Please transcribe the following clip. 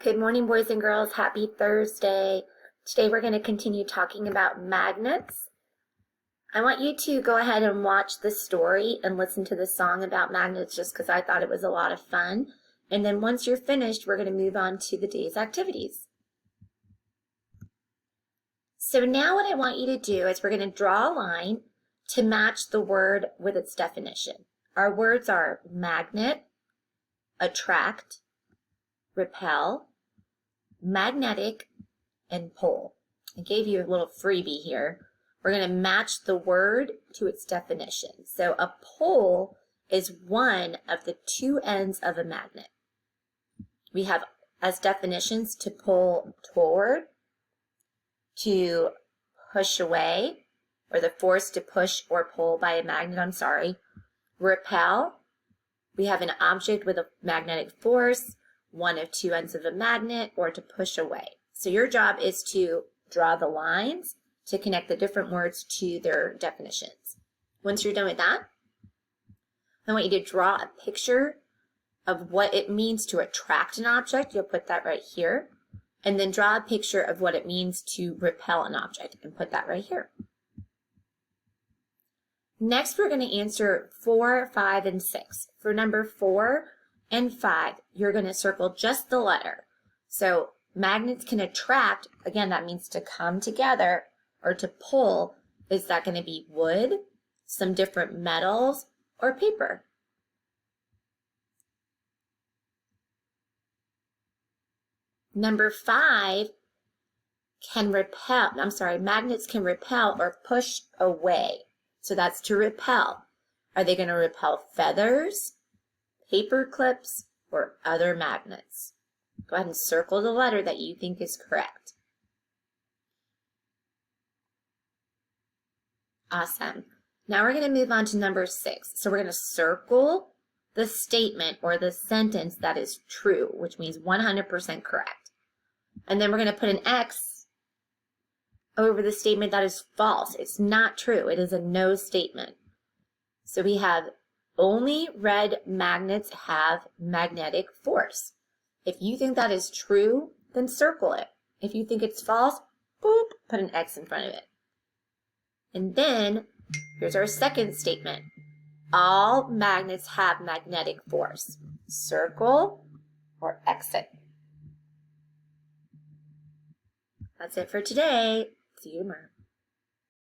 Good morning, boys and girls. Happy Thursday. Today we're going to continue talking about magnets. I want you to go ahead and watch the story and listen to the song about magnets just because I thought it was a lot of fun. And then once you're finished, we're going to move on to the day's activities. So now what I want you to do is we're going to draw a line to match the word with its definition. Our words are magnet, attract, repel, magnetic, and pole. I gave you a little freebie here. We're going to match the word to its definition. So a pole is one of the two ends of a magnet. We have as definitions to pull toward, to push away, or the force to push or pull by a magnet, repel. We have an object with a magnetic force, one of two ends of a magnet, or to push away. So your job is to draw the lines to connect the different words to their definitions. Once you're done with that, I want you to draw a picture of what it means to attract an object. You'll put that right here. And then draw a picture of what it means to repel an object and put that right here. Next, we're going to answer 4, 5, and 6. For number 4 and 5, you're going to circle just the letter. So magnets can attract, again, that means to come together, or to pull. Is that going to be wood, some different metals, or paper? Number 5 can repel, magnets can repel or push away. So that's to repel. Are they going to repel feathers, paper clips, or other magnets? Go ahead and circle the letter that you think is correct. Awesome. Now we're going to move on to number 6. So we're going to circle the statement or the sentence that is true, which means 100% correct. And then we're going to put an X over the statement that is false. It's not true. It is a no statement. So we have only red magnets have magnetic force. If you think that is true, then circle it. If you think it's false, boop, put an X in front of it. And then here's our second statement. All magnets have magnetic force. Circle or exit. That's it for today. See you tomorrow.